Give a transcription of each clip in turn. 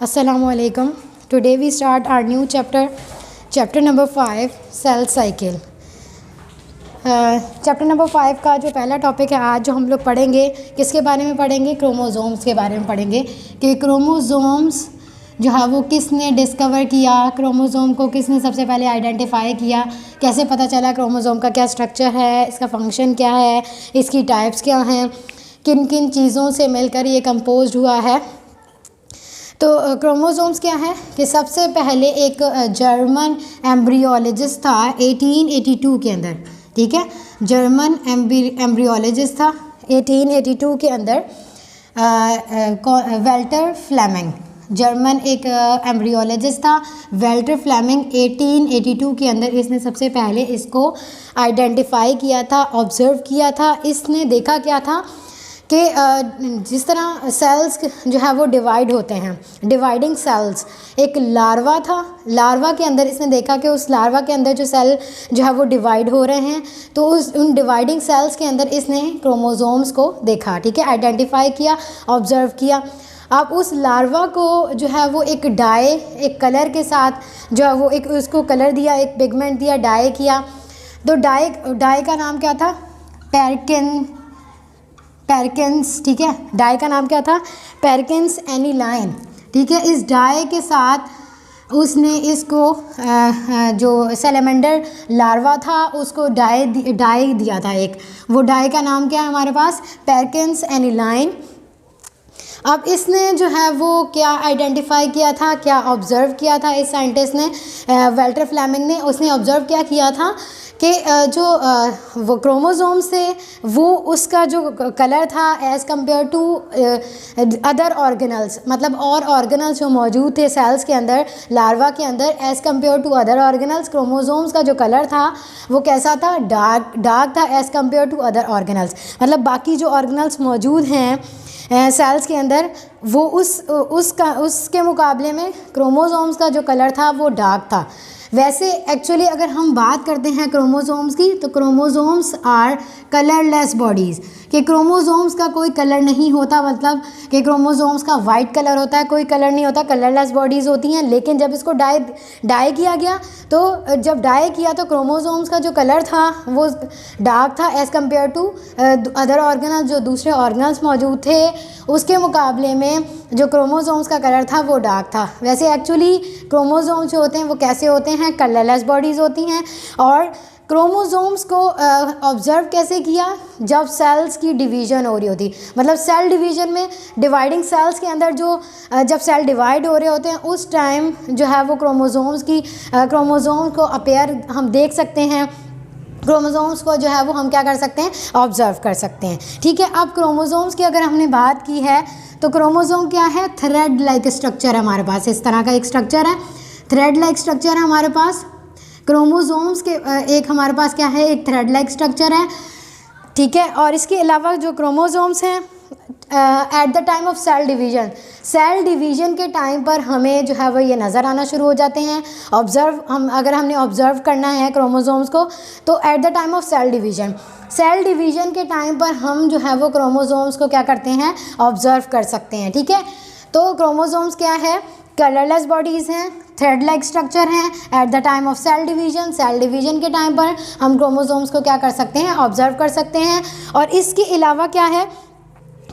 Assalamualaikum. Today we start our new chapter number 5, cell cycle. Chapter number 5 का जो पहला topic है आज जो हम लोग पढ़ेंगे, किसके बारे में पढ़ेंगे? क्रोमोसोम्स के बारे में पढ़ेंगे कि क्रोमोसोम्स जो है वो किसने डिस्कवर किया, क्रोमोसोम को किसने सबसे पहले आइडेंटिफाई किया, कैसे पता चला क्रोमोसोम का क्या स्ट्रक्चर है, इसका फंक्शन क्या है, इसकी टाइप्स क्या हैं, किन किन चीज़ों से मिलकर ये कंपोज हुआ है। तो क्रोमोसोम्स क्या है कि सबसे पहले एक जर्मन एम्ब्रियोलॉजिस्ट था 1882 के अंदर, ठीक है, जर्मन एम्ब्रियोलॉजिस्ट था 1882 के अंदर, वेल्टर फ्लेमिंग, जर्मन एक एम्ब्रियोलॉजिस्ट था वेल्टर फ्लेमिंग 1882 के अंदर इसने सबसे पहले इसको आइडेंटिफाई किया था, ऑब्जर्व किया था। इसने देखा क्या था कि जिस तरह सेल्स जो है वो डिवाइड होते हैं, डिवाइडिंग सेल्स, एक लार्वा था, लार्वा के अंदर इसने देखा कि उस लार्वा के अंदर जो सेल जो है वो डिवाइड हो रहे हैं, तो उन डिवाइडिंग सेल्स के अंदर इसने क्रोमोसोम्स को देखा, ठीक है, आइडेंटिफाई किया, ऑब्जर्व किया। अब उस लार्वा को जो है वो एक डाई, एक कलर के साथ जो है वो एक उसको कलर दिया, एक पिगमेंट दिया, डाई किया। तो डाई का नाम क्या था? पेरकिंस, ठीक है, डाई का नाम क्या था? पेरकिंस एनीलाइन, ठीक है। इस डाई के साथ उसने इसको जो सैलेमेंडर लार्वा था उसको डाई दिया था एक, वो डाई का नाम क्या है हमारे पास? पेरकिंस एनीलाइन। अब इसने जो है वो क्या आइडेंटिफाई किया था, क्या ऑब्ज़र्व किया था इस साइंटिस्ट ने, वेल्टर फ्लेमिंग ने? उसने ऑब्ज़र्व क्या किया था कि जो वो क्रोमोसोम से वो उसका जो कलर था as compare to other organelles, मतलब और ऑर्गेनल्स जो मौजूद थे सेल्स के अंदर, लार्वा के अंदर, as compare to other organelles, chromosomes का जो कलर था वो कैसा था? डार्क था as compare to other organelles. मतलब बाकी जो ऑर्गेनल्स मौजूद हैं सेल्स के अंदर वो उसके मुकाबले में क्रोमोसोम्स का जो कलर था वो डार्क था। वैसे एक्चुअली अगर हम बात करते हैं क्रोमोसोम्स की, तो क्रोमोसोम्स आर कलरलेस बॉडीज़, कि क्रोमोसोम्स का कोई कलर नहीं होता, मतलब कि क्रोमोसोम्स का वाइट कलर होता है, कोई कलर नहीं होता, कलरलेस बॉडीज़ होती हैं। लेकिन जब इसको डाई किया गया, तो जब डाई किया तो क्रोमोसोम्स का जो कलर था वो डार्क था as compare to other organelles, जो दूसरे ऑर्गेनल्स मौजूद थे उसके मुकाबले में जो क्रोमोसोम्स का कलर था वो डार्क था। वैसे एक्चुअली क्रोमोसोम्स जो होते हैं वो कैसे होते हैं? कलरलेस बॉडीज़ होती हैं। और क्रोमोसोम्स को ऑब्ज़र्व कैसे किया? जब सेल्स की डिवीज़न हो रही होती, मतलब सेल डिवीज़न में, डिवाइडिंग सेल्स के अंदर जो जब सेल डिवाइड हो रहे होते हैं उस टाइम जो है वो क्रोमोसोम्स को अपेयर हम देख सकते हैं, क्रोमोसोम्स को जो है वो हम क्या कर सकते हैं? ऑब्ज़र्व कर सकते हैं, ठीक है। अब क्रोमोसोम्स की अगर हमने बात की है तो क्रोमोसोम क्या है? थ्रेड लाइक स्ट्रक्चर है हमारे पास, इस तरह का एक स्ट्रक्चर है, थ्रेड लाइक स्ट्रक्चर है हमारे पास। क्रोमोसोम्स के एक हमारे पास क्या है? एक थ्रेड लाइक स्ट्रक्चर है, ठीक है। और इसके अलावा जो क्रोमोसोम्स हैं at the time of cell division के टाइम पर हमें जो है वो ये नज़र आना शुरू हो जाते हैं। अगर हमने ऑब्ज़र्व करना है क्रोमोसोम्स को तो at the time of cell division के टाइम पर हम जो है वो क्रोमोसोम्स को क्या करते हैं? ऑब्ज़र्व कर सकते हैं, ठीक है। तो क्रोमोसोम्स क्या है? कलरलेस बॉडीज़ हैं, थ्रेड लाइक स्ट्रक्चर हैं at the time of cell division के टाइम पर हम क्रोमोसोम्स को क्या कर सकते हैं? ऑब्ज़र्व कर सकते हैं। और इसके अलावा क्या है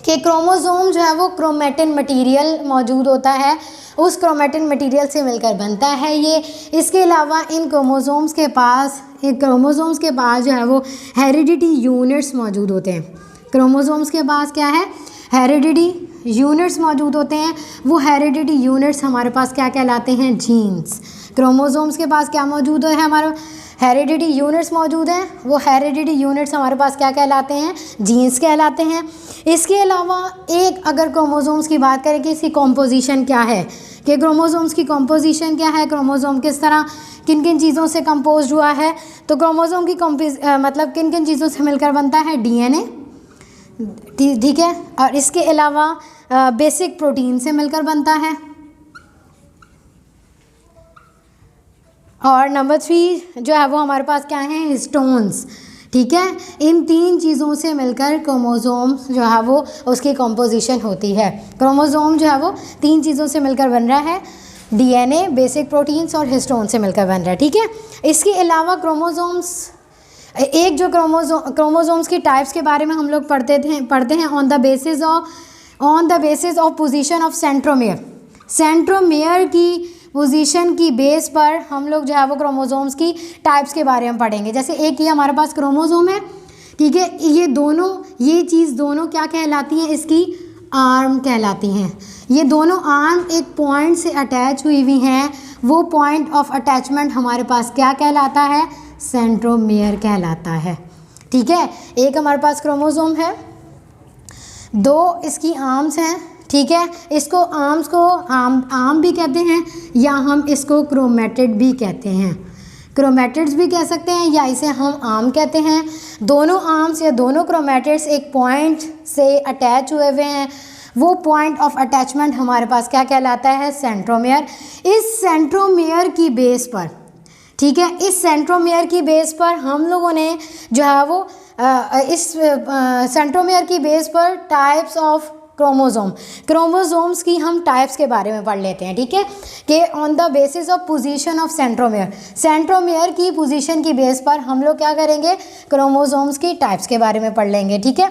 कि क्रोमोसोम जो है वो क्रोमेटिन मटेरियल मौजूद होता है, उस क्रोमेटिन मटेरियल से मिलकर बनता है ये। इसके अलावा इन क्रोमोसोम्स के पास जो है वो हेरिडिटी यूनिट्स मौजूद होते हैं। क्रोमोसोम्स के पास क्या है? हेरिडिटी यूनिट्स मौजूद होते हैं। वो हेरिडिटी यूनिट्स हमारे पास क्या कहलाते हैं? जीन्स। क्रोमोसोम्स के पास क्या मौजूद है? हमारा हेरिडिटी यूनिट्स मौजूद हैं। वो हेरिडिटी यूनिट्स हमारे पास क्या कहलाते हैं? जीन्स कहलाते हैं। इसके अलावा एक अगर क्रोमोसोम्स की बात करें कि इसकी कॉम्पोजिशन क्या है, कि क्रोमोसोम्स की कॉम्पोजिशन क्या है, क्रोमोसोम किस तरह किन किन चीज़ों से कंपोज हुआ है, तो क्रोमोसोम की मतलब किन किन चीज़ों से मिलकर बनता है? डीएनए, ठीक है, और इसके अलावा बेसिक प्रोटीन से मिलकर बनता है। और नंबर 3 जो है वो हमारे पास क्या है? हिस्टोन्स, ठीक है। इन 3 चीज़ों से मिलकर क्रोमोसोम जो है वो उसकी कॉम्पोजिशन होती है। क्रोमोसोम जो है वो 3 चीज़ों से मिलकर बन रहा है, डीएनए, बेसिक प्रोटीन्स और हिस्टोन से मिलकर बन रहा है। ठीक है। इसके अलावा क्रोमोसोम्स, एक जो क्रोमोसोम्स की टाइप्स के बारे में हम लोग पढ़ते हैं on the basis of position of centromere. Centromere की पोजीशन की बेस पर हम लोग जो है वो क्रोमोसोम्स की टाइप्स के बारे में पढ़ेंगे। जैसे एक ये हमारे पास क्रोमोसोम है, ठीक है, ये चीज़ दोनों क्या कहलाती हैं, इसकी आर्म कहलाती हैं। ये दोनों आर्म एक पॉइंट से अटैच हुई हुई हैं, वो पॉइंट ऑफ अटैचमेंट हमारे पास क्या कहलाता है, सेंट्रोमियर कहलाता है। ठीक है। एक हमारे पास क्रोमोसोम है, 2 इसकी आर्म्स हैं। ठीक है। इसको आर्म्स को आर्म भी कहते हैं या हम इसको क्रोमेटिड भी कहते हैं, क्रोमेटिड्स भी कह सकते हैं या इसे हम आर्म कहते हैं। दोनों आर्म्स या दोनों क्रोमेटिड्स एक पॉइंट से अटैच हुए हुए हैं, वो पॉइंट ऑफ अटैचमेंट हमारे पास क्या कहलाता है, सेंट्रोमियर। इस सेंट्रोमियर की बेस पर, ठीक है, इस सेंट्रोमियर की बेस पर हम लोगों ने जो है वो इस सेंट्रोमियर की बेस पर टाइप्स ऑफ क्रोमोसोम्स की हम टाइप्स के बारे में पढ़ लेते हैं। ठीक है, कि on the basis of position of centromere की पोजीशन की बेस पर हम लोग क्या करेंगे, क्रोमोसोम्स की टाइप्स के बारे में पढ़ लेंगे। ठीक है।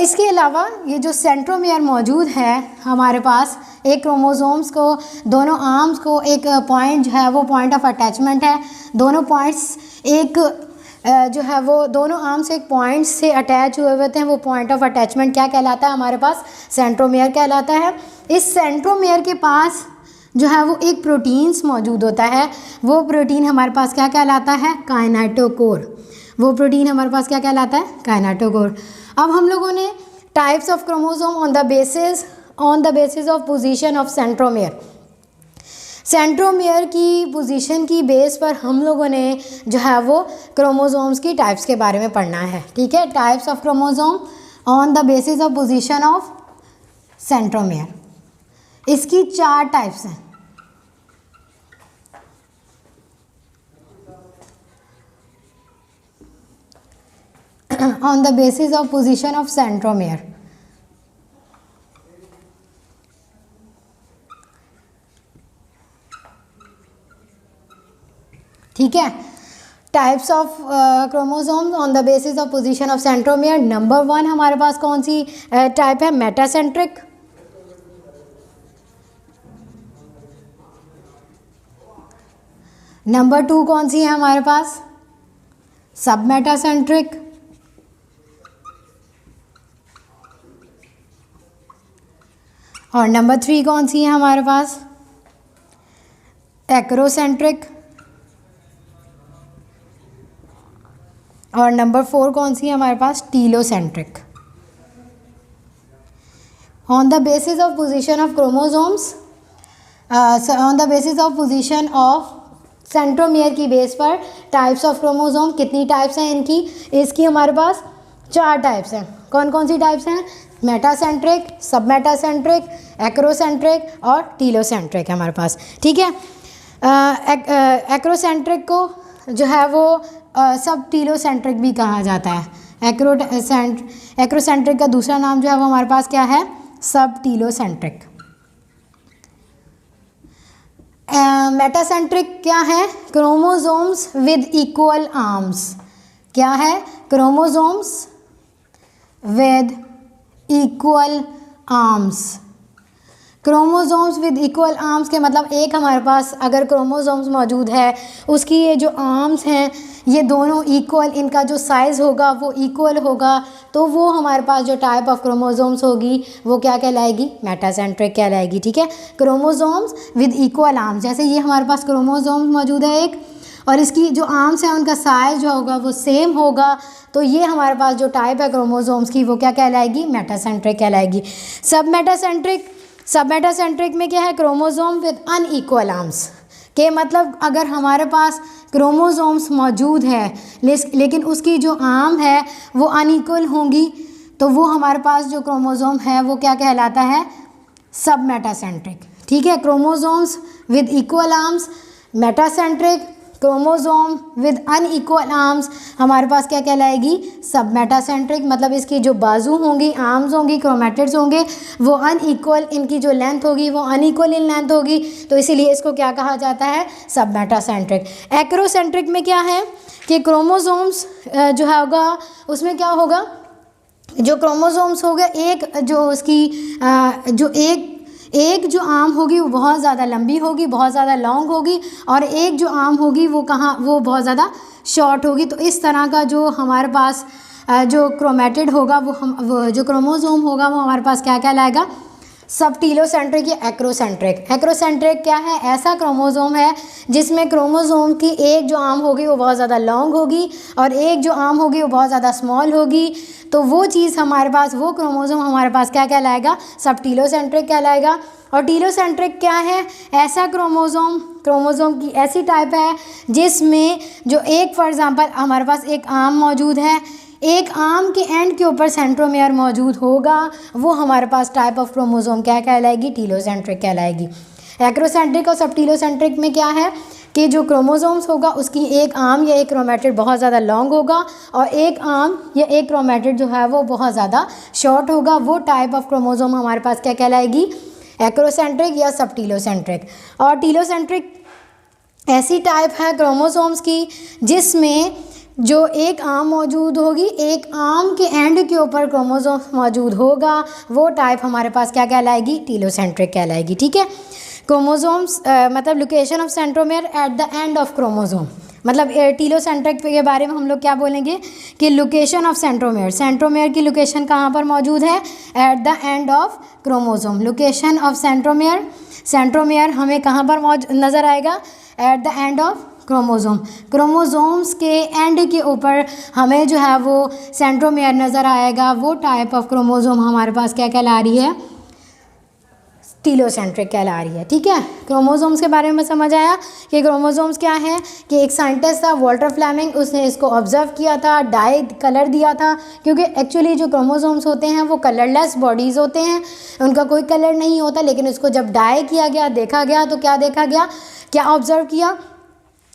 इसके अलावा ये जो सेंट्रोमियर मौजूद है हमारे पास, एक क्रोमोसोम्स को, दोनों आर्म्स को एक पॉइंट जो है वो पॉइंट ऑफ अटैचमेंट है, दोनों पॉइंट्स एक जो है वो दोनों आर्म्स एक पॉइंट से अटैच हुए होते हैं, वो पॉइंट ऑफ अटैचमेंट क्या कहलाता है हमारे पास, सेंट्रोमियर कहलाता है। इस सेंट्रोमियर के पास जो है वो एक प्रोटीन्स मौजूद होता है, वो प्रोटीन हमारे पास क्या कहलाता है, काइनेटोकोर। वो प्रोटीन हमारे पास क्या कहलाता है, काइनेटोकोर। अब हम लोगों ने types of chromosome on the basis of position of centromere की पोजीशन की बेस पर हम लोगों ने जो है वो क्रोमोसोम्स की टाइप्स के बारे में पढ़ना है। ठीक है। Types of chromosome on the basis of position of centromere. इसकी 4 टाइप्स हैं। On the basis of position of centromere. ठीक है। Types of chromosomes on the basis of position of centromere. Number 1 हमारे पास कौन सी टाइप है, मेटासेंट्रिक। नंबर 2 कौन सी है हमारे पास, सब मेटासेंट्रिक। और नंबर 3 कौन सी है हमारे पास, एक्रोसेंट्रिक। और नंबर 4 कौन सी है हमारे पास, telocentric. On the basis of position of chromosomes, on the basis of position of centromere की बेस पर टाइप्स ऑफ क्रोमोसोम, कितनी टाइप्स हैं इनकी, इसकी हमारे पास 4 टाइप्स हैं। कौन कौन सी टाइप्स हैं, मेटासेंट्रिक, सब मेटासेंट्रिक, एक्रोसेंट्रिक और टीलोसेंट्रिक है हमारे पास। ठीक है। एक्रोसेंट्रिक को जो है वो सब टीलोसेंट्रिक भी कहा जाता है। एक्रोसेंट्रिक का दूसरा नाम जो है वो हमारे पास क्या है, सब टीलोसेंट्रिक। मेटासेंट्रिक क्या है, क्रोमोसोम्स विद इक्वल आर्म्स। क्या है, chromosomes with equal arms. Chromosomes with equal arms के मतलब एक हमारे पास अगर क्रोमोसोम्स मौजूद है, उसकी ये जो आर्म्स हैं ये दोनों इक्वल, इनका जो साइज़ होगा वो इक्वल होगा, तो वो हमारे पास जो टाइप ऑफ क्रोमोसोम्स होगी वो क्या कहलाएगी, मेटासेंट्रिक कहलाएगी। ठीक है। क्रोमोसोम्स विद इक्वल आर्म्स, जैसे ये हमारे पास क्रोमोसोम्स मौजूद है एक, और इसकी जो आर्म्स हैं उनका साइज़ जो होगा वो सेम होगा, तो ये हमारे पास जो टाइप है क्रोमोसोम्स की वो क्या कहलाएगी, मेटासेंट्रिक कहलाएगी। सब मेटासेंट्रिक में क्या है, क्रोमोसोम विद अनइक्वल आर्म्स के मतलब अगर हमारे पास क्रोमोसोम्स मौजूद है लेकिन उसकी जो आर्म है वो अनइक्वल होंगी, तो वो हमारे पास जो क्रोमोसोम है वो क्या कहलाता है, सब मेटासेंट्रिक। ठीक है। Chromosomes with equal arms metacentric, chromosome with unequal arms हमारे पास क्या कहलाएगी, सब मेटासेंट्रिक, मतलब इसकी जो बाजू होंगी, आर्म्स होंगी, क्रोमेटिड्स होंगे वो अनइक्वल, इनकी जो लेंथ होगी वो अनइक्वल इन लेंथ होगी, तो इसीलिए इसको क्या कहा जाता है, सब मेटासेंट्रिक। एक्रोसेंट्रिक में क्या है कि क्रोमोसोम्स जो होगा उसमें क्या होगा, जो क्रोमोसोम्स होगा एक जो उसकी जो एक जो आर्म होगी वो बहुत ज़्यादा लंबी होगी, बहुत ज़्यादा लॉन्ग होगी, और एक जो आर्म होगी वो वो बहुत ज़्यादा शॉर्ट होगी। तो इस तरह का जो हमारे पास जो क्रोमेटिड होगा वो जो क्रोमोसोम होगा वो हमारे पास क्या कहलाएगा, सब टीलोसेंट्रिक या एक्रोसेंट्रिक। एक्रोसेंट्रिक क्या है, ऐसा क्रोमोसोम है जिसमें क्रोमोसोम की एक जो आर्म होगी वो बहुत ज़्यादा लॉन्ग होगी और एक जो आर्म होगी वो बहुत ज़्यादा स्मॉल होगी, तो वो चीज़ हमारे पास, वो क्रोमोसोम हमारे पास क्या कहलाएगा, सब टीलोसेंट्रिक कहलाएगा। और टीलोसेंट्रिक क्या है, ऐसा क्रोमोसोम की ऐसी टाइप है जिसमें जो एक फॉर एग्जांपल हमारे पास एक आर्म मौजूद है, एक आर्म के एंड के ऊपर सेंट्रोमेयर मौजूद होगा, वो हमारे पास टाइप ऑफ क्रोमोसोम क्या कहलाएगी, टीलोसेंट्रिक कहलाएगी। एक्रोसेंट्रिक और सब टीलोसेंट्रिक में क्या है कि जो क्रोमोसोम्स होगा उसकी एक आर्म या एक क्रोमेटिड बहुत ज़्यादा लॉन्ग होगा और एक आर्म या एक क्रोमेटिड जो है वो बहुत ज़्यादा शॉर्ट होगा, वो टाइप ऑफ क्रोमोसोम हमारे पास क्या कहलाएगी, एक्रोसेंट्रिक या सब टीलोसेंट्रिक। और टीलोसेंट्रिक ऐसी टाइप है क्रोमोसोम्स की जिसमें जो एक आर्म मौजूद होगी, एक आर्म के एंड के ऊपर क्रोमोसोम मौजूद होगा, वो टाइप हमारे पास क्या कहलाएगी, टीलोसेंट्रिक कहलाएगी। ठीक है, क्रोमोसोम्स मतलब location of centromere at the end of chromosome, मतलब टीलोसेंट्रिक के बारे में हम लोग क्या बोलेंगे कि लोकेशन ऑफ सेंट्रोमेयर की लोकेशन कहाँ पर मौजूद है, at the end of chromosome. Location of centromere हमें कहाँ पर नज़र आएगा, at the end of chromosomes के एंड के ऊपर हमें जो है वो सेंट्रोमेयर नज़र आएगा, वो टाइप ऑफ क्रोमोसोम हमारे पास क्या कहला रही है, टीलोसेंट्रिक कहला रही है। ठीक है, क्रोमोसोम्स के बारे में समझ आया कि क्रोमोसोम्स क्या है, कि एक साइंटिस्ट था वॉल्टर फ्लेमिंग, उसने इसको ऑब्जर्व किया था, डाई कलर दिया था, क्योंकि एक्चुअली जो क्रोमोसोम्स होते हैं वो कलरलेस बॉडीज़ होते हैं, उनका कोई कलर नहीं होता, लेकिन उसको जब डाई किया गया, देखा गया, तो क्या देखा गया, क्या ऑब्जर्व किया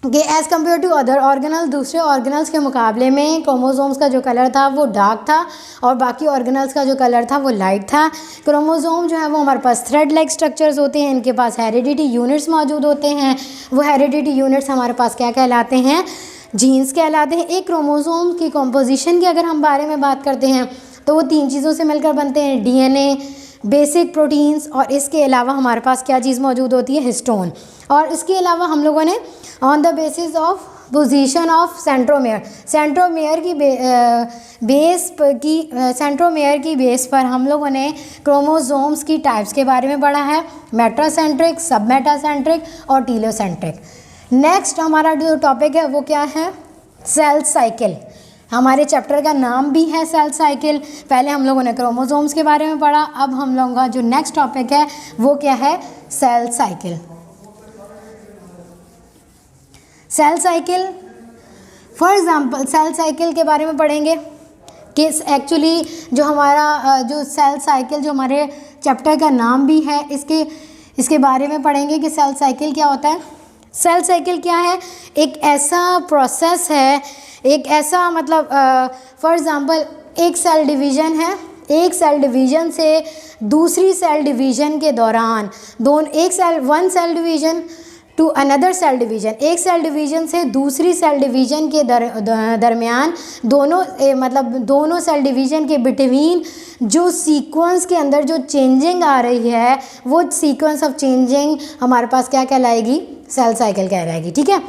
कि as compare to other organelle, दूसरे ऑर्गेनल्स के मुकाबले में क्रोमोसोम्स का जो कलर था वो डार्क था और बाकी ऑर्गेनल्स का जो कलर था वो लाइट था। क्रोमोसोम जो है वो हमारे पास थ्रेड लाइक स्ट्रक्चर्स होते हैं, इनके पास हेरिडिटी यूनिट्स मौजूद होते हैं, वो हेरिडिटी यूनिट्स हमारे पास क्या कहलाते हैं, जीन्स कहलाते हैं। एक क्रोमोसोम की कॉम्पोजिशन की अगर हम बारे में बात करते हैं तो वो 3 चीज़ों से मिलकर बनते हैं, डीएनए, बेसिक प्रोटीन्स, और इसके अलावा हमारे पास क्या चीज़ मौजूद होती है, हिस्टोन। और इसके अलावा हम लोगों ने on the basis of position of centromere की बेस पर हम लोगों ने क्रोमोसोम्स की टाइप्स के बारे में पढ़ा है, मेटासेंट्रिक, सब मेटासेंट्रिक और टीलोसेंट्रिक। नेक्स्ट हमारा जो टॉपिक है वो क्या है, सेल साइकिल। हमारे चैप्टर का नाम भी है सेल साइकिल। पहले हम लोगों ने क्रोमोसोम्स के बारे में पढ़ा, अब हम लोगों का जो नेक्स्ट टॉपिक है वो क्या है, cell cycle. Cell cycle for example cell cycle के बारे में पढ़ेंगे कि एक्चुअली जो हमारा जो सेल साइकिल जो हमारे चैप्टर का नाम भी है, इसके बारे में पढ़ेंगे कि सेल साइकिल क्या होता है। सेल साइकिल क्या है, एक ऐसा प्रोसेस है, एक ऐसा मतलब फॉर एग्ज़ाम्पल एक सेल डिवीज़न है, एक सेल डिवीज़न से दूसरी सेल डिवीज़न के दौरान one cell division to another cell division, एक सेल डिवीज़न से दूसरी सेल डिवीज़न के दरमियान दोनों सेल डिवीज़न के बिटवीन जो सीक्वेंस के अंदर जो चेंजिंग आ रही है वो सीक्वेंस ऑफ चेंजिंग हमारे पास क्या कहलाएगी, सेल साइकिल कहलाएगी। ठीक है,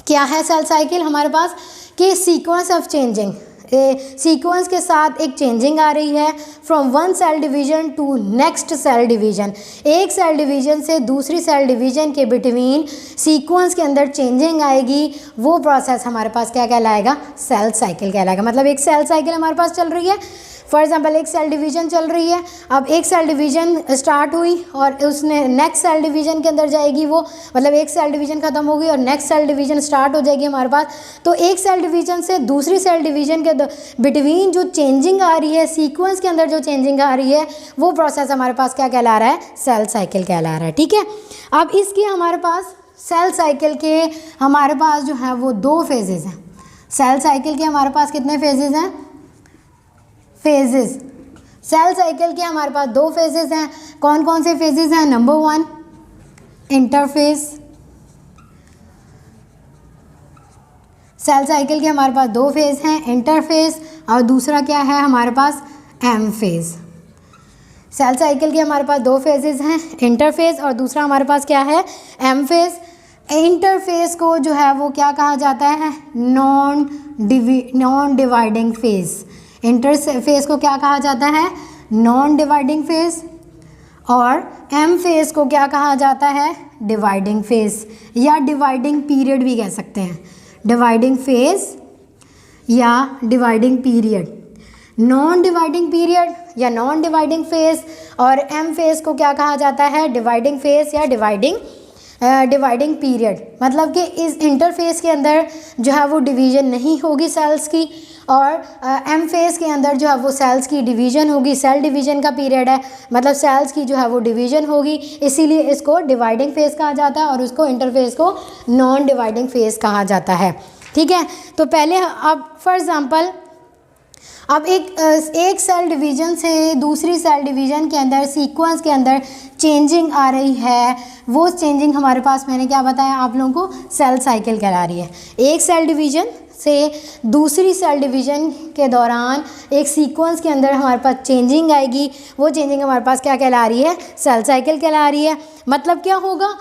क्या है सेल साइकिल हमारे पास कि सीक्वेंस ऑफ चेंजिंग, सीक्वेंस के साथ एक चेंजिंग आ रही है from one cell division to next cell division, एक सेल डिवीज़न से दूसरी सेल डिवीज़न के बिटवीन सीक्वेंस के अंदर चेंजिंग आएगी, वो प्रोसेस हमारे पास क्या कहलाएगा, सेल साइकिल कहलाएगा। मतलब एक सेल साइकिल हमारे पास चल रही है, फॉर एग्जांपल एक सेल डिवीज़न चल रही है, अब एक सेल डिवीज़न स्टार्ट हुई और उसने नेक्स्ट सेल डिवीज़न के अंदर जाएगी, वो मतलब एक सेल डिवीज़न ख़त्म हो गई और नेक्स्ट सेल डिवीज़न स्टार्ट हो जाएगी हमारे पास। तो एक सेल डिवीज़न से दूसरी सेल डिवीज़न के बिटवीन जो चेंजिंग आ रही है, सीक्वेंस के अंदर जो चेंजिंग आ रही है, वो प्रोसेस हमारे पास क्या कहला रहा है, सेल साइकिल कहला रहा है। ठीक है, अब इसकी हमारे पास सेल साइकिल के हमारे पास जो है वो 2 फेजेस हैं। सेल साइकिल के हमारे पास कितने फेजेस हैं? फेजेस। सेल साइकिल के हमारे पास 2 फेजेस हैं। कौन कौन से फेजेस हैं? Number 1 interface. सेल साइकिल के हमारे पास 2 फेज हैं, इंटरफेस और दूसरा क्या है हमारे पास? M phase. सेल साइकिल के हमारे पास 2 फेजेस हैं, इंटरफेस और दूसरा हमारे पास क्या है? M phase. इंटरफेस को जो है वो क्या कहा जाता है? Non dividing phase. इंटरफेस को क्या कहा जाता है? Non dividing phase. और एम फेज को क्या कहा जाता है? डिवाइडिंग फेज या डिवाइडिंग पीरियड भी कह सकते हैं। डिवाइडिंग फेज या dividing period. Non dividing period या नॉन डिवाइडिंग फेज और एम फेज को क्या कहा जाता है? डिवाइडिंग फेज या डिवाइडिंग पीरियड। मतलब कि इस इंटरफेस के अंदर जो है वो डिवीज़न नहीं होगी सेल्स की और एम फेज के अंदर जो है वो सेल्स की डिवीज़न होगी। सेल डिवीज़न का पीरियड है, मतलब सेल्स की जो है वो डिवीज़न होगी, इसीलिए इसको डिवाइडिंग फेज कहा जाता है और उसको इंटरफेस को नॉन डिवाइडिंग फेज कहा जाता है। ठीक है, तो पहले अब फॉर एग्ज़ाम्पल अब एक सेल डिवीज़न से दूसरी सेल डिवीज़न के अंदर सीक्वेंस के अंदर चेंजिंग आ रही है, वो चेंजिंग हमारे पास मैंने क्या बताया आप लोगों को? सेल साइकिल कहला रही है। एक सेल डिवीज़न से दूसरी सेल डिवीज़न के दौरान एक सीक्वेंस के अंदर हमारे पास चेंजिंग आएगी, वो चेंजिंग हमारे पास क्या कहला रही है? सेल साइकिल कहला रही है। मतलब क्या होगा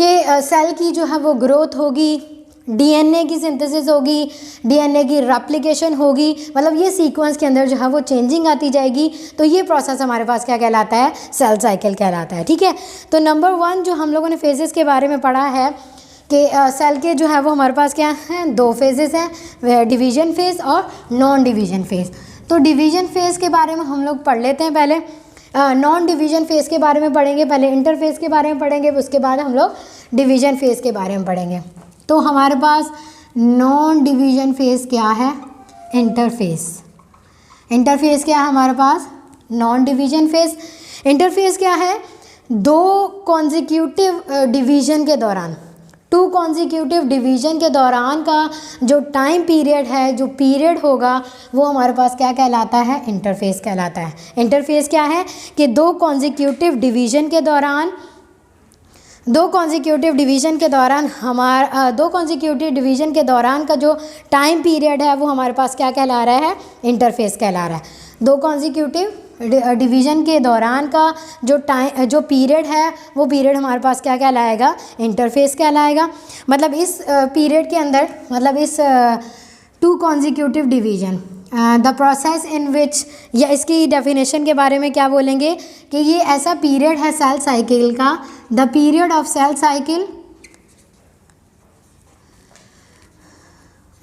कि सेल की जो है वो ग्रोथ होगी, डीएनए की सिंथेसिस होगी, डीएनए की रेप्लिकेशन होगी, मतलब ये सीक्वेंस के अंदर जो है वो चेंजिंग आती जाएगी। तो ये प्रोसेस हमारे पास क्या कहलाता है? सेल साइकिल कहलाता है। ठीक है, तो नंबर 1 जो हम लोगों ने फेजेस के बारे में पढ़ा है कि सेल के जो है वो हमारे पास क्या हैं? 2 फेजेस हैं, डिवीज़न फेज और नॉन डिवीज़न फेज। तो डिवीज़न फेज के बारे में हम लोग पढ़ लेते हैं। पहले नॉन डिवीज़न फेज के बारे में पढ़ेंगे, पहले इंटरफेस के बारे में पढ़ेंगे, उसके बाद हम लोग डिवीज़न फेज के बारे में पढ़ेंगे। तो हमारे पास नॉन डिवीज़न फेज क्या है? इंटरफेस। इंटरफेस क्या है हमारे पास? Non division phase. इंटरफेस क्या है? 2 कॉन्जिक्यूटिव डिवीज़न के दौरान, 2 कॉन्जिक्यूटिव डिवीज़न के दौरान का जो टाइम पीरियड है, जो पीरियड होगा, वो हमारे पास क्या कहलाता है? इंटरफेस कहलाता है। इंटरफेस क्या है कि 2 कॉन्जिक्यूटिव डिवीज़न के दौरान 2 कॉन्जिक्यूटिव डिवीज़न के दौरान 2 कॉन्जिक्यूटिव डिवीज़न के दौरान का जो टाइम पीरियड है वो हमारे पास क्या कहला रहा है? इंटरफेस कहला रहा है। 2 कॉन्जिक्यूटिव डिवीज़न के दौरान का जो पीरियड है वो पीरियड हमारे पास क्या कहलाएगा? इंटरफेस कहलाएगा। मतलब इस पीरियड के अंदर, मतलब इस 2 consecutive division the process in which, या इसकी डेफिनेशन के बारे में क्या बोलेंगे कि ये ऐसा पीरियड है सेल साइकिल का, the period of cell cycle,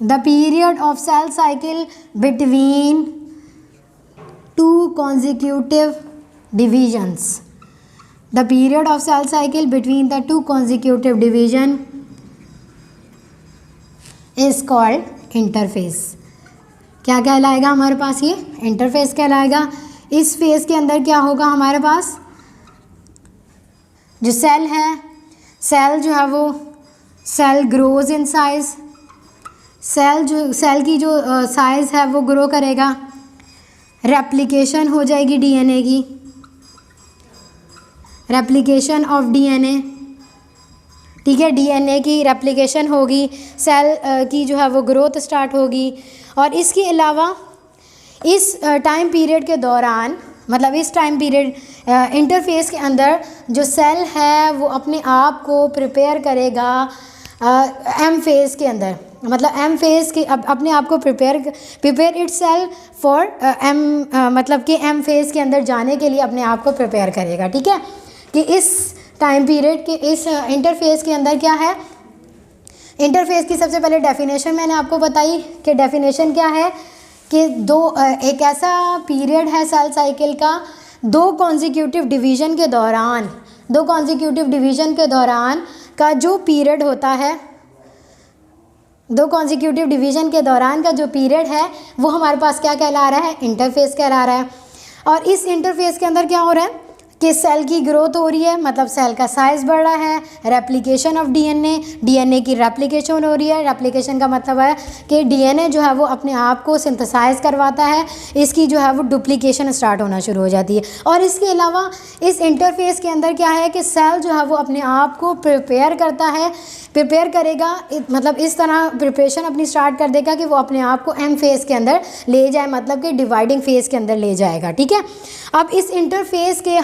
the period of cell cycle between 2 consecutive divisions, the period of cell cycle between the 2 consecutive division is called interphase। क्या कहलाएगा हमारे पास? ये इंटरफेस कहलाएगा। इस फेज के अंदर क्या होगा हमारे पास? जो सेल है, सेल जो है वो cell grows in size, cell की जो साइज़ है वो ग्रो करेगा, रेप्लिकेशन हो जाएगी डीएनए की, रेप्लिकेशन ऑफ डीएनए। ठीक है, डीएनए की रेप्लिकेशन होगी, सेल की जो है वो ग्रोथ स्टार्ट होगी। और इसके अलावा इस टाइम पीरियड के दौरान, मतलब इस टाइम पीरियड इंटरफेस के अंदर जो सेल है वो अपने आप को प्रिपेयर करेगा एम फेज़ के अंदर, मतलब एम फेज़ के अपने आप को prepare itself for M, मतलब कि एम फेज़ के अंदर जाने के लिए अपने आप को प्रिपेयर करेगा। ठीक है, कि इस टाइम पीरियड के इस इंटरफेस के अंदर क्या है? इंटरफेस की सबसे पहले डेफिनेशन मैंने आपको बताई कि डेफिनेशन क्या है कि एक ऐसा पीरियड है सेल साइकिल का 2 कॉन्जिक्यूटिव डिवीज़न के दौरान, 2 कॉन्जिक्यूटिव डिवीज़न के दौरान का जो पीरियड होता है, 2 कॉन्जिक्यूटिव डिवीज़न के दौरान का जो पीरियड है वो हमारे पास क्या कहला रहा है? इंटरफेस कहला रहा है। और इस इंटरफेस के अंदर क्या हो रहा है कि सेल की ग्रोथ हो रही है, मतलब सेल का साइज़ बढ़ रहा है। रेप्लिकेशन ऑफ डीएनए, डीएनए की रेप्लिकेशन हो रही है। रेप्लिकेशन का मतलब है कि डीएनए जो है वो अपने आप को सिंथेसाइज करवाता है, इसकी जो है वो डुप्लीकेशन स्टार्ट होना शुरू हो जाती है। और इसके अलावा इस इंटरफेस के अंदर क्या है कि सेल जो है वो अपने आप को प्रिपेयर करता है, प्रिपेयर करेगा, मतलब इस तरह प्रिपरेशन अपनी स्टार्ट कर देगा कि वो अपने आप को एम फेज़ के अंदर ले जाए, मतलब कि डिवाइडिंग फेज़ के अंदर ले जाएगा। ठीक है, अब इस इंटरफेस के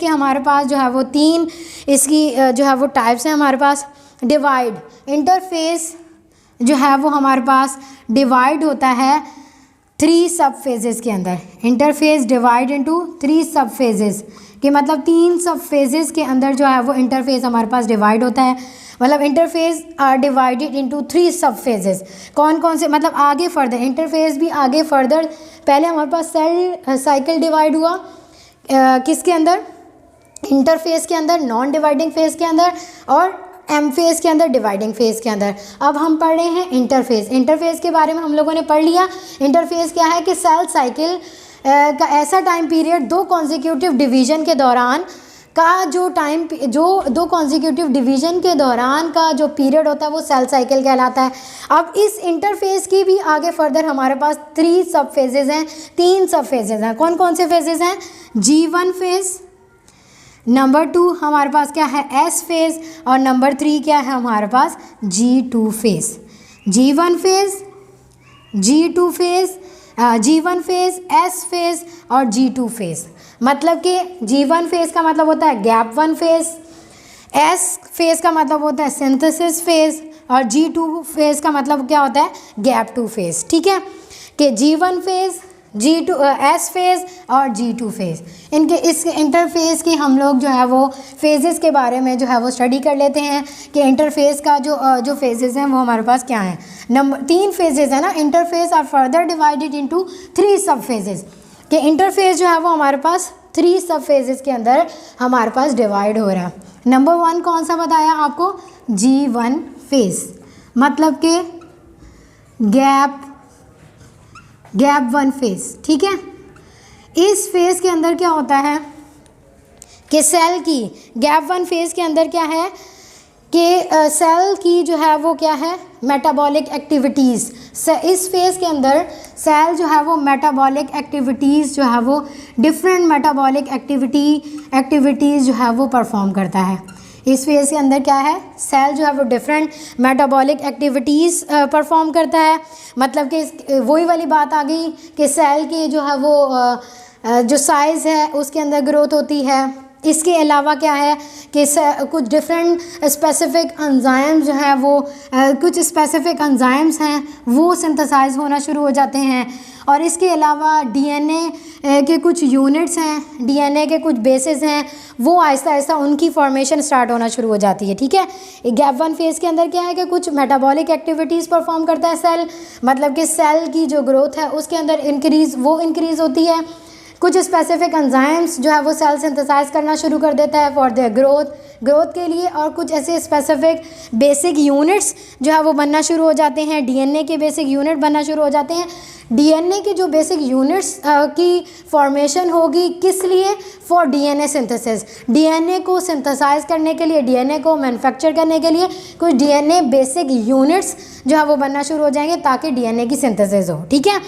हमारे पास जो है वो 3 इसकी जो है वो टाइप्स हैं हमारे पास। डिवाइड इंटरफेस जो है वो हमारे पास डिवाइड होता है 3 सब फेजेस के अंदर। Interface divide into 3 sub phases, कि मतलब 3 सब फेजेस के अंदर जो है वो इंटरफेस हमारे पास डिवाइड होता है। मतलब interface are divided into 3 sub phases. कौन कौन से, मतलब आगे फर्दर इंटरफेस भी आगे फर्दर, पहले हमारे पास सेल साइकिल डिवाइड हुआ किसके अंदर, इंटरफेस के अंदर, नॉन डिवाइडिंग फेज के अंदर, और एम फेज़ के अंदर, डिवाइडिंग फेज़ के अंदर। अब हम पढ़ रहे हैं इंटरफेस। इंटरफेस के बारे में हम लोगों ने पढ़ लिया। इंटरफेस क्या है कि सेल साइकिल का ऐसा टाइम पीरियड 2 कॉन्जिक्यूटिव डिवीज़न के दौरान का जो जो 2 कॉन्जिक्यूटिव डिवीज़न के दौरान का जो पीरियड होता है वो सेल साइकिल कहलाता है। अब इस इंटरफेस की भी आगे फर्दर हमारे पास 3 सब फेजेज़ हैं, 3 सब फेजेज़ हैं। कौन कौन से फेजेज़ हैं? G1 फेज़, नंबर 2 हमारे पास क्या है, एस फेज़, और नंबर 3 क्या है हमारे पास, G2 phase. G1 phase, G2 phase, G1 phase, S phase और G2 फेज़। मतलब कि G1 फेज़ का मतलब होता है गैप 1 फेज़, एस फेज़ का मतलब होता है सिंथेसिस फेज़, और G2 फेज़ का मतलब क्या होता है, गैप 2 फेज़। ठीक है, कि G1 phase, G2 S phase और G2 फेज़, इनके इस इंटरफेस की हम लोग जो है वो फेजेस के बारे में जो है वो स्टडी कर लेते हैं कि इंटरफेस का जो फेजेस हैं वो हमारे पास क्या हैं। नंबर 3 फेजेस है ना, interphase are further divided into 3 sub phases, कि इंटरफेस जो है वो हमारे पास 3 सब फेजेस के अंदर हमारे पास डिवाइड हो रहा है। नंबर 1 कौन सा बताया आपको, G1 फेज़, मतलब कि गैप 1 फेज़। ठीक है, इस फेज़ के अंदर क्या होता है कि सेल की गैप 1 फेज़ के अंदर क्या है कि सेल की जो है वो क्या है, मेटाबॉलिक एक्टिविटीज़। इस फेज़ के अंदर सेल जो है वो मेटाबॉलिक एक्टिविटीज़ जो है वो डिफरेंट मेटाबॉलिक एक्टिविटीज़ जो है वो परफॉर्म करता है। इस फेज़ के अंदर क्या है, सेल जो है वो डिफरेंट मेटाबॉलिक एक्टिविटीज़ परफॉर्म करता है। मतलब कि वही वाली बात आ गई कि सेल की जो है वो जो साइज़ है उसके अंदर ग्रोथ होती है। इसके अलावा क्या है कि कुछ डिफरेंट स्पेसिफिक एंजाइम्स जो है वो कुछ स्पेसिफिक एंजाइम्स हैं वो सिंथेसाइज होना शुरू हो जाते हैं। और इसके अलावा डीएनए के कुछ यूनिट्स हैं, डीएनए के कुछ बेसिस हैं, वो आहिस्ता आहिस्ता उनकी फॉर्मेशन स्टार्ट होना शुरू हो जाती है। ठीक है, गैप 1 फेज़ के अंदर क्या है कि कुछ मेटाबॉलिक एक्टिविटीज़ परफॉर्म करता है सेल, मतलब कि सेल की जो ग्रोथ है उसके अंदर इंक्रीज़ होती है। कुछ स्पेसिफिक एंजाइम्स जो है वो सेल सिंथेसाइज करना शुरू कर देता है फॉर द ग्रोथ के लिए, और कुछ ऐसे स्पेसिफिक बेसिक यूनिट्स जो है वो बनना शुरू हो जाते हैं। डीएनए के बेसिक यूनिट बनना शुरू हो जाते हैं। डीएनए के जो बेसिक यूनिट्स की फॉर्मेशन होगी किस लिए, फॉर डीएनए सिंथेसिस। डीएनए को सिंथेसाइज करने के लिए, डीएनए को मैन्युफैक्चर करने के लिए कुछ डीएनए बेसिक यूनिट्स जो है वो बनना शुरू हो जाएंगे ताकि डीएनए की सिंथेसिस हो। ठीक है,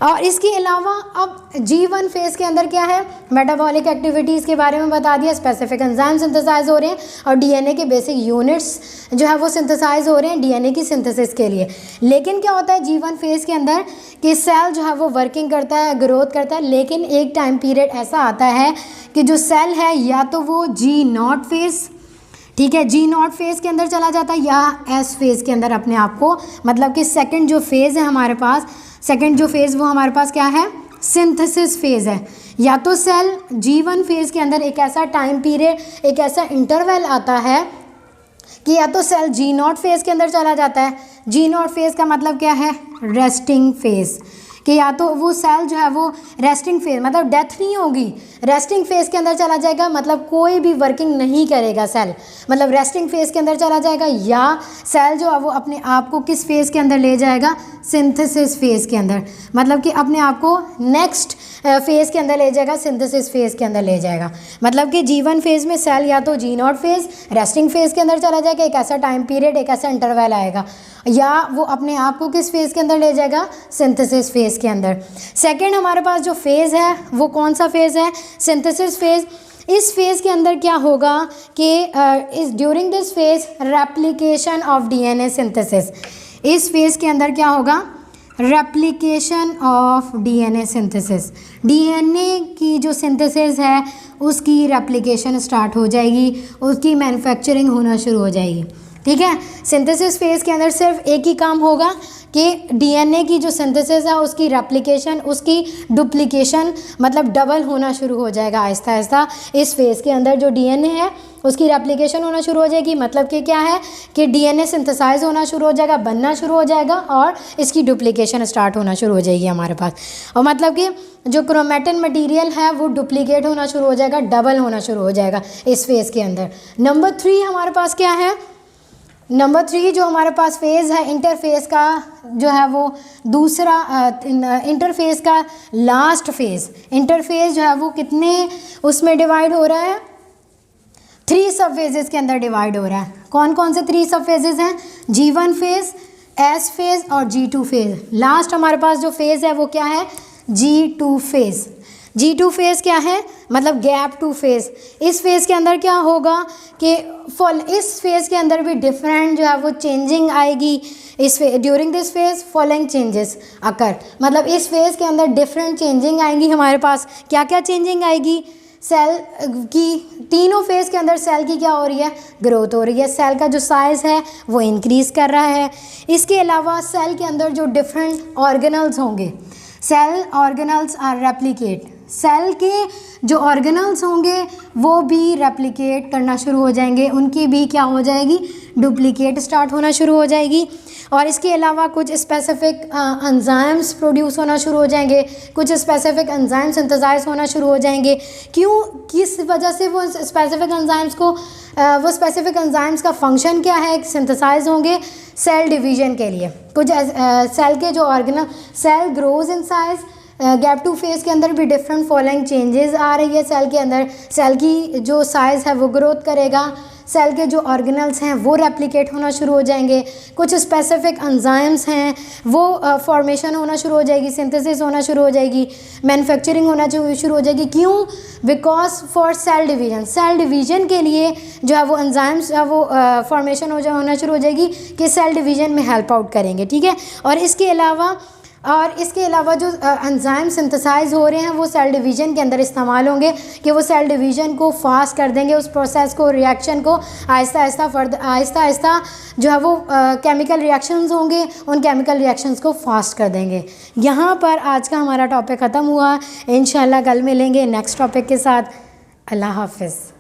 और इसके अलावा अब G1 फेज़ के अंदर क्या है, मेटाबॉलिक एक्टिविटीज़ के बारे में बता दिया, स्पेसिफिक एंजाइम सिंथेसाइज हो रहे हैं और डीएनए के बेसिक यूनिट्स जो है वो सिंथेसाइज हो रहे हैं डीएनए की सिंथेसिस के लिए। लेकिन क्या होता है G1 फेज़ के अंदर कि सेल जो है वो वर्किंग करता है, ग्रोथ करता है, लेकिन एक टाइम पीरियड ऐसा आता है कि जो सेल है या तो वो G0 फेज़, ठीक है, G0 फेज़ के अंदर चला जाता है या S फेज़ के अंदर अपने आप को, मतलब कि सेकंड जो फेज़ है हमारे पास, सेकंड जो फेज़ वो हमारे पास क्या है, सिंथेसिस फेज़ है। या तो सेल G1 फेज़ के अंदर एक ऐसा टाइम पीरियड, एक ऐसा इंटरवल आता है कि या तो सेल G0 फेज़ के अंदर चला जाता है। G0 फेज़ का मतलब क्या है, रेस्टिंग फेज़, कि या तो वो सेल जो है वो रेस्टिंग फेज़, मतलब डेथ नहीं होगी, रेस्टिंग फेज़ के अंदर चला जाएगा, मतलब कोई भी वर्किंग नहीं करेगा सेल, मतलब रेस्टिंग फेज़ के अंदर चला जाएगा। या सेल जो है वो अपने आप को किस फेज़ के अंदर ले जाएगा, सिंथेसिस फेज़ के अंदर, मतलब कि अपने आप को नेक्स्ट फेज़ के अंदर ले जाएगा, सिंथेसिस फेज़ के अंदर ले जाएगा। मतलब कि G1 फेज़ में सेल या तो G0 फेज़ रेस्टिंग फेज़ के अंदर चला जाएगा, एक ऐसा टाइम पीरियड, एक ऐसा इंटरवल आएगा, या वो अपने आप को किस फेज़ के अंदर ले जाएगा, सिंथेसिस फेज़ के अंदर। सेकेंड हमारे पास जो फेज़ है वो कौन सा फेज़ है, सिंथेसिस फेज़। इस फेज़ के अंदर क्या होगा कि इस during this phase replication of DNA synthesis, इस फेज़ के अंदर क्या होगा, replication of DNA synthesis, DNA की जो सिंथेसिस है उसकी रेप्लिकेशन स्टार्ट हो जाएगी, उसकी मैन्युफैक्चरिंग होना शुरू हो जाएगी। ठीक है, सिंथेसिस फेज़ के अंदर सिर्फ एक ही काम होगा कि डीएनए की जो सिंथेसिस है उसकी रेप्लिकेशन, उसकी डुप्लीकेशन मतलब डबल होना शुरू हो जाएगा आहिस्ता आहिस्ता। इस फेज़ के अंदर जो डीएनए है उसकी रेप्लिकेशन होना शुरू हो जाएगी, मतलब कि क्या है कि डीएनए सिंथेसाइज होना शुरू हो जाएगा, बनना शुरू हो जाएगा और इसकी डुप्लीकेशन स्टार्ट होना शुरू हो जाएगी हमारे पास। और मतलब कि जो क्रोमेटिन मटेरियल है वो डुप्लीकेट होना शुरू हो जाएगा, डबल होना शुरू हो जाएगा इस फेज़ के अंदर। नंबर 3 हमारे पास क्या है, नंबर 3 जो हमारे पास फेज़ है इंटरफेज़ का जो है वो दूसरा इंटरफेज़ का लास्ट फेज़, इंटरफेज़ जो है वो कितने उसमें डिवाइड हो रहा है, 3 सब फेजेस के अंदर डिवाइड हो रहा है। कौन कौन से 3 सब फेजेस हैं, G1 फेज़, S फेज़ और G2 फेज़। लास्ट हमारे पास जो फेज़ है वो क्या है, G2 फेज़। G2 फेज़ क्या है, मतलब गैप 2 फेज़। इस फेज़ के अंदर क्या होगा कि इस फेज़ के अंदर भी डिफरेंट जो है वो चेंजिंग आएगी। इस during this phase following changes अकर, मतलब इस फेज़ के अंदर डिफरेंट चेंजिंग आएंगी हमारे पास। क्या क्या चेंजिंग आएगी, सेल की, तीनों फेज़ के अंदर सेल की क्या हो रही है, ग्रोथ हो रही है, सेल का जो साइज़ है वो इंक्रीज़ कर रहा है। इसके अलावा सेल के अंदर जो डिफरेंट ऑर्गेनल्स होंगे, cell organelles are replicate, cell के जो ऑर्गेनल्स होंगे वो भी रेप्लिकेट करना शुरू हो जाएंगे, उनकी भी क्या हो जाएगी, डुप्लीकेट स्टार्ट होना शुरू हो जाएगी। और इसके अलावा कुछ स्पेसिफिक एंजाइम्स प्रोड्यूस होना शुरू हो जाएंगे, कुछ स्पेसिफिक एंजाइम सिंथेसाइज होना शुरू हो जाएंगे। क्यों, किस वजह से वो स्पेसिफिक एंजाइम्स को वो स्पेसिफिक एंजाइम्स का फंक्शन क्या है, सिंथेसाइज होंगे सेल डिवीजन के लिए। कुछ सेल के जो organelle, cell grows in size, gap 2 phase के अंदर भी डिफरेंट फॉलोइंग चेंजेस आ रही है सेल के अंदर। सेल की जो साइज़ है वो ग्रोथ करेगा, सेल के जो ऑर्गेनल्स हैं वो रेप्लिकेट होना शुरू हो जाएंगे, कुछ स्पेसिफिक एंजाइम्स हैं वो फॉर्मेशन होना शुरू हो जाएगी, सिंथेसिस होना शुरू हो जाएगी, मैन्युफैक्चरिंग होना शुरू हो जाएगी। क्यों, because for cell division, cell division के लिए जो है वो एंजाइम्स वो फॉर्मेशन होना शुरू हो जाएगी कि सेल डिवीजन में हेल्प आउट करेंगे। ठीक है, और इसके अलावा जो एंजाइम सिंथेसाइज हो रहे हैं वो सेल डिवीजन के अंदर इस्तेमाल होंगे कि वो सेल डिवीजन को फास्ट कर देंगे, उस प्रोसेस को, रिएक्शन को आहिस्ता आहिस्ता जो है वो केमिकल रिएक्शंस होंगे, उन केमिकल रिएक्शंस को फास्ट कर देंगे। यहाँ पर आज का हमारा टॉपिक ख़त्म हुआ। इंशाल्लाह कल मिलेंगे नेक्स्ट टॉपिक के साथ। अल्लाह हाफिज़।